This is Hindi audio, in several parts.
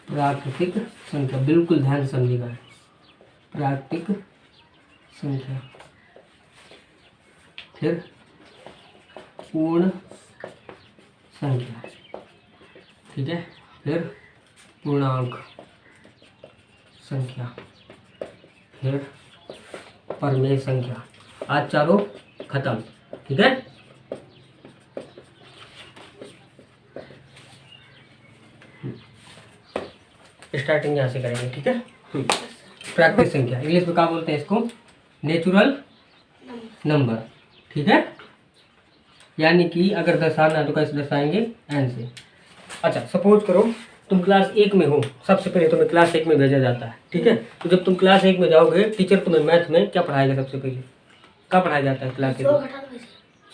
प्राकृतिक संख्या, बिल्कुल ध्यान से समझिएगा। प्राकृतिक संख्या, फिर पूर्ण संख्या, ठीक है, फिर पूर्णांक संख्या, फिर परमेय संख्या। आज चारों खत्म, ठीक है। स्टार्टिंग यहाँ से करेंगे, ठीक है। प्राकृतिक संख्या, इंग्लिश में क्या बोलते हैं इसको? नेचुरल नंबर, ठीक है। यानी कि अगर दर्शाना है तो कैसे दर्शाएंगे? एन से। अच्छा, सपोज करो तुम क्लास 1 में हो, सबसे पहले तुम्हें क्लास 1 में भेजा जाता है, ठीक है। तो जब तुम क्लास 1 में जाओगे, टीचर तुम्हें मैथ में क्या पढ़ाएगा? सबसे पहले क्या पढ़ाया जाता है क्लास 1 में?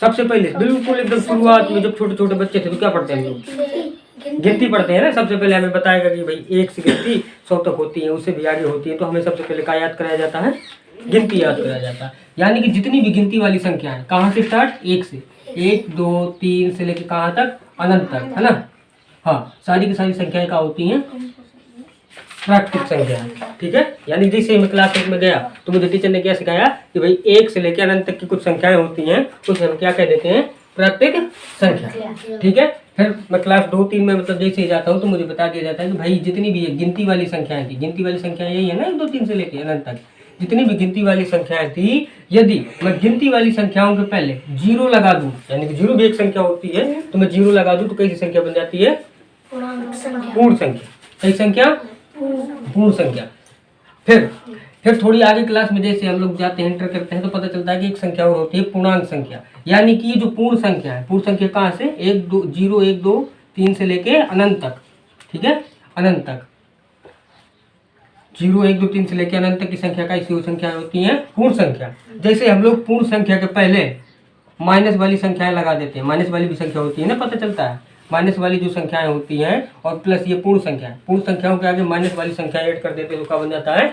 सबसे पहले बिल्कुल एकदम शुरुआत में जब छोटे छोटे बच्चे थे तो क्या पढ़ते हैं हम लोग? गिनती पढ़ते हैं ना। सबसे पहले हमें बताएगा कि भाई 1 से गिनती 100 तक होती है, उससे भी आगे होती है। तो हमें सबसे पहले क्या याद कराया जाता है? गिनती याद कराया जाता है। यानी कि जितनी भी गिनती वाली संख्या है, कहाँ से स्टार्ट? 1 से, 1 2 3 से लेकर कहाँ तक? अनंत तक, है ना। हाँ, सारी की सारी संख्याएं क्या होती हैं? प्राकृतिक संख्या, ठीक है। यानी जैसे मैं क्लास 1 में गया तो मुझे टीचर ने क्या सिखाया कि भाई 1 से लेकर अनंत तक की कुछ संख्याएं होती हैं, उसे हम क्या कह देते हैं? प्राकृतिक संख्या, ठीक है। फिर मैं क्लास 2-3 में मतलब जैसे ही जाता हूँ तो मुझे बता दिया जाता है कि भाई जितनी भी गिनती वाली संख्याएं थी, गिनती वाली संख्याएं यही है ना, 1 2 3 से लेकर अनंत तक जितनी भी गिनती वाली संख्याएं थी, यदि मैं गिनती वाली संख्याओं के पहले 0 लगा दूं, यानी कि 0 भी एक संख्या होती है, तो मैं 0 लगा दूं तो कैसी संख्या बन जाती है? पूर्ण संख्या। कई संख्या? पूर्ण संख्या। फिर थोड़ी आगे क्लास में जैसे हम लोग जाते हैं, एंटर करते हैं, तो पता चलता है कि एक संख्या और होती है पूर्णांक संख्या। यानी कि ये जो पूर्ण संख्या है, पूर्ण संख्या कहाँ से? 1 2 0 1 2 3 से लेके अनंत तक, ठीक है, अनंत तक। 0 1 2 3 से लेके अनंत तक की संख्या कैसी संख्या होती है? पूर्ण संख्या। जैसे हम लोग पूर्ण संख्या के पहले माइनस वाली संख्याएं लगा देते हैं, माइनस वाली भी संख्या होती है ना, पता चलता है। माइनस वाली जो संख्याएं होती हैं और प्लस ये पूर्ण संख्या, पूर्ण संख्याओं के आगे माइनस वाली संख्या ऐड कर देते हैं तो क्या बन जाता है?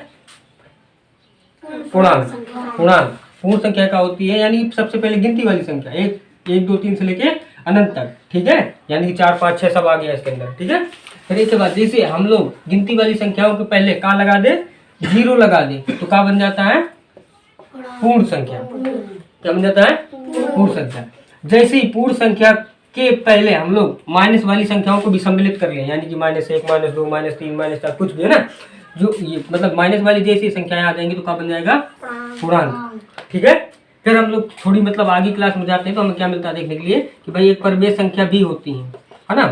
पूर्णांक। पूर्णांक पूर्ण संख्या का होती है, यानी सबसे पहले गिनती वाली संख्या 1 2 3 से लेके अनंत तक, ठीक है। यानी कि 4 5 6 सब आ गया इसके अंदर, ठीक है। फिर इसके बाद जैसे हम लोग गिनती वाली संख्याओं के पहले क्या लगा दे? 0 लगा दे तो क्या बन जाता है? पूर्ण संख्या। क्या बन जाता है? पूर्ण संख्या। जैसे ही पूर्ण संख्या के पहले हम लोग माइनस वाली संख्याओं को भी सम्मिलित कर लें, यानी कि -1 -2 -3 -4 कुछ भी है ना, जो ये मतलब माइनस वाली जैसी संख्याएं आ जाएंगी तो क्या बन जाएगा? पूर्णांक, ठीक है। फिर हम लोग थोड़ी मतलब आगे क्लास में जाते हैं तो हमें क्या मिलता है देखने के लिए कि भाई एक परमेय संख्या भी होती है ना।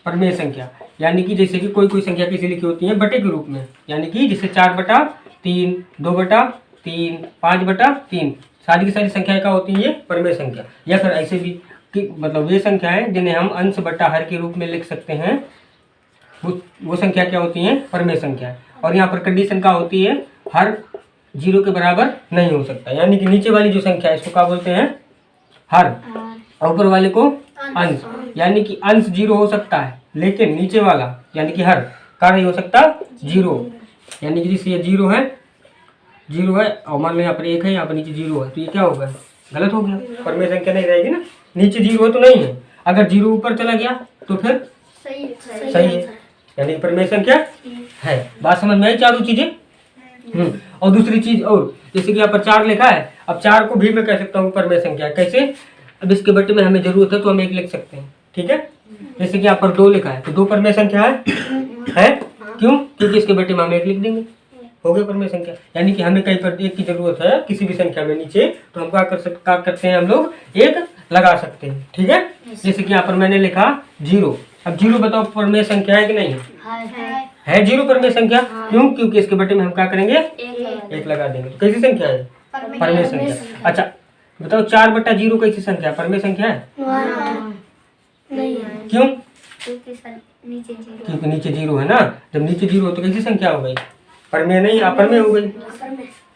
परमेय संख्या यानी कि जैसे कि कोई कोई संख्या कैसी लिखी होती है? बटे के रूप में, यानी कि जैसे 4/3 2/3 5/3 सारी की सारी संख्याएं क्या होती है? ये परमेय संख्या। या फिर ऐसे भी कि मतलब वे संख्याएं जिन्हें हम अंश बटा हर के रूप में लिख सकते हैं, वो संख्या क्या होती है? परमेय संख्या। और यहाँ पर कंडीशन क्या होती है? हर 0 के बराबर नहीं हो सकता, यानी कि नीचे वाली जो संख्या है इसको क्या बोलते हैं? हर, ऊपर वाले को अंश। यानी कि अंश 0 हो सकता है लेकिन नीचे वाला यानी कि हर का नहीं हो सकता 0। यानी कि जिससे ये 0 है और मान लो यहाँ पर 1 है, यहाँ पर नीचे 0 है, तो ये क्या होगा? गलत हो गया, परमेय संख्या नहीं रहेगी ना। नीचे 0 है तो नहीं है, अगर 0 ऊपर चला गया तो फिर सही है, यानी परमेय संख्या है। बात समझ में आई? चारों चीजें। और दूसरी चीज और, जैसे कि यहाँ पर 4 लिखा है, अब 4 को भी मैं कह सकता हूँ परमेय संख्या। कैसे? अब इसके बटे में हमें जरूरत है तो हम 1 लिख सकते हैं, ठीक है। जैसे कि यहाँ पर 2 लिखा है तो 2 परमेय संख्या है। क्यों? क्योंकि इसके बटे में हम 1 लिख देंगे, हो गया परमेय संख्या। यानी कि हमें कहीं पर 1 की जरूरत है किसी भी संख्या में नीचे, तो हम क्या करते हैं? हम लोग 1 लगा सकते हैं, ठीक है। जैसे कि यहाँ पर मैंने लिखा 0। अब 0 बताओ परमेय संख्या है कि नहीं है? 0 परमेय संख्या। क्यों? क्योंकि इसके बटे में हम क्या करेंगे? 1 लगा देंगे। तो कैसी संख्या है? परमेय संख्या। अच्छा बताओ 4/0 कैसी संख्या है? परमेय संख्या है? क्यों? क्योंकि नीचे 0 है ना। जब नीचे 0 हो तो कैसी संख्या हो गई? परमेय नहीं, अपरमेय हो गई,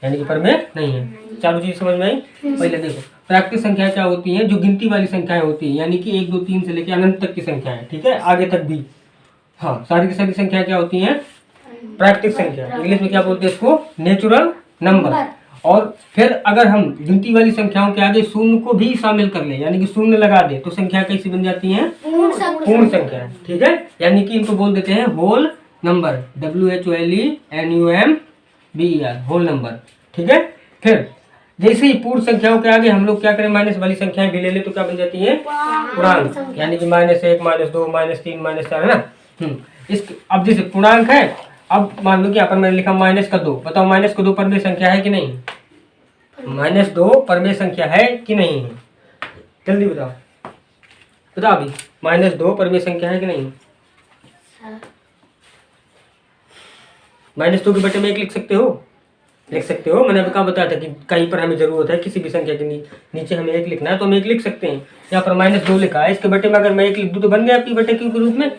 यानी कि परमेय नहीं है। चारों चीज समझ में आई? पहले देखो प्राकृतिक संख्या क्या होती है? जो गिनती वाली संख्याएं होती है, यानी कि 1 2 3 से लेकर अनंत तक की संख्याएं, ठीक है, आगे तक भी। हाँ, सारी की सारी संख्या क्या होती है? प्राकृतिक संख्या। इंग्लिश में क्या बोलते हैं इसको? Natural number. और फिर अगर हम गिनती वाली संख्याओं के आगे शून्य को भी शामिल कर ले, यानी कि शून्य लगा दे, तो संख्या कैसी बन जाती है? पूर्ण संख्या, ठीक है। यानी कि इनको बोल देते हैं whole number, WHOLENUMBER, whole number. ठीक है। फिर जैसे ही पूर्ण संख्याओं के आगे हम लोग क्या करें, माइनस वाली संख्याएं भी ले ले तो क्या बन जाती है, पूर्णांक। यानी कि -1, -2, -3, -4 है ना। इस अब जैसे पूर्णांक है, अब मान लो कि यहाँ पर मैंने लिखा -2, बताओ -2 परमेय संख्या है कि नहीं, -2 परमेय संख्या है कि नहीं है, जल्दी बताओ, बताओ अभी, -2 परमेय संख्या है कि नहीं। -2 के बटे में 1 लिख सकते हो, लिख सकते हो। मैंने अभी कहाँ बताया था कि कहीं पर हमें जरूरत है किसी भी संख्या के नीचे हमें 1 लिखना है तो हम 1 लिख सकते हैं। यहाँ पर -2 लिखा है, इसके बटे में अगर मैं 1 लिख दूँ तो बन गया पी बटे क्यू के रूप में,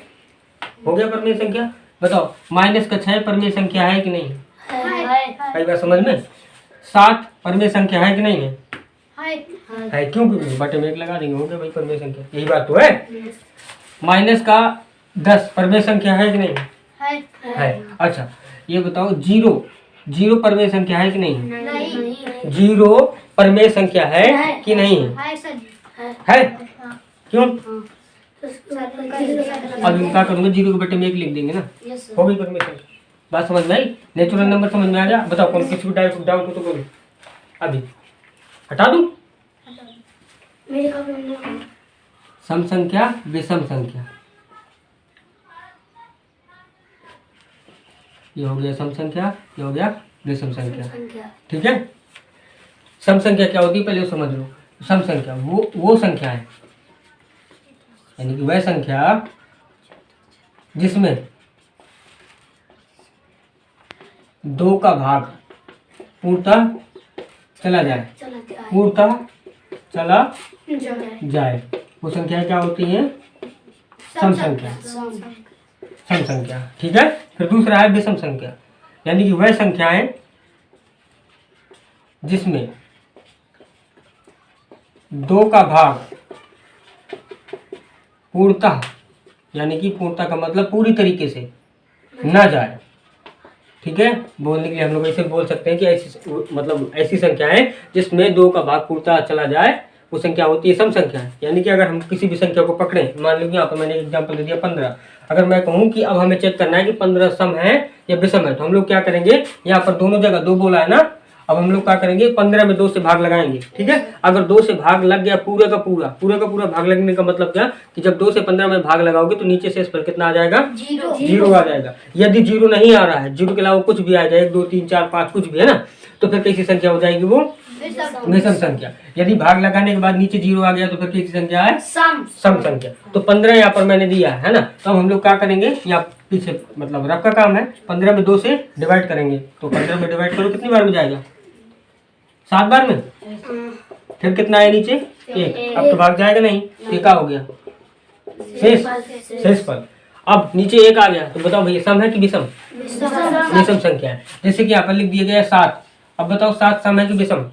हो गया परमेय संख्या। बताओ -6 परमेय संख्या है कि नहीं, कई बार समझ में। 7 परमेय संख्या है कि नहीं है, है। क्यों, क्योंकि बटे में 1 लगा देंगे, हो गया भाई परमेय संख्या, यही बात तो है। -10 परमेय संख्या है कि नहीं, है। अच्छा ये बताओ 0 परमेय संख्या है कि नहीं, 0 परमेय संख्या है कि नहीं है, क्यों। अब इनका करूंगा 0 के बटे में 1 लिख देंगे ना, हो गई परमेय संख्या। बात समझ में आई, नेचुरल नंबर समझ में आ गया। बताओ कौन किसी को डाउट हो तो बोलो, अभी हटा दूं। सम संख्या, विषम संख्या, ये हो गया सम संख्या, ये हो गया विषम संख्या। ठीक है। सम संख्या क्या होती है पहले वो समझ लो। सम संख्या वो संख्या है, यानी कि वह संख्या जिसमें 2 का भाग पूर्णतः चला जाए, पूर्णतः चला जाए, वो संख्या क्या होती है, सम संख्या, सम संख्या। ठीक है। फिर दूसरा है विषम संख्या, यानी कि वह संख्याएं जिसमें 2 का भाग पूर्णतः, यानी कि पूर्णतः का मतलब पूरी तरीके से ना जाए। ठीक है। बोलने के लिए हम लोग ऐसे बोल सकते हैं कि ऐसी मतलब ऐसी संख्या है जिसमें 2 का भाग पूर्णतः चला जाए, वो संख्या होती है सम संख्या। यानी कि अगर हम किसी भी संख्या को पकड़ें, मान लो कि यहाँ पर मैंने एग्जांपल दे दिया 15, अगर मैं कहूँ कि अब हमें चेक करना है कि 15 सम है या विषम है, तो हम लोग क्या करेंगे, यहाँ पर दोनों जगह 2 बोला है ना, अब हम लोग क्या करेंगे 15 में 2 से भाग लगाएंगे। ठीक है। अगर 2 से भाग लग गया पूरा का पूरा भाग लगने का मतलब क्या कि जब 2 से 15 में भाग लगाओगे तो नीचे शेष पर कितना आ जाएगा, 0 आ जाएगा। यदि 0 नहीं आ रहा है, 0 के अलावा कुछ भी आ जाए, 1, 2, 3, 4, 5 कुछ भी है ना, तो फिर कैसी संख्या हो जाएगी, वो विषम संख्या। यदि भाग लगाने के बाद नीचे 0 आ गया तो फिर कैसी संख्या है, सम संख्या। तो 15 यहाँ पर मैंने दिया है ना, तो हम लोग क्या करेंगे, या पीछे मतलब रफ का काम है, 15 में 2 से डिवाइड करेंगे, तो 15 में डिवाइड करो कितनी बार में जाएगा, 7 बार में। फिर कितना है नीचे, 1, अब तो भाग जाएगा नहीं, ये क्या हो गया, शेष पद। अब नीचे 1 आ गया, तो बताओ भैया सम है कि विषम, विषम संख्या है। जैसे कि यहाँ पर लिख दिया गया 7, अब बताओ 7 सम है कि विषम,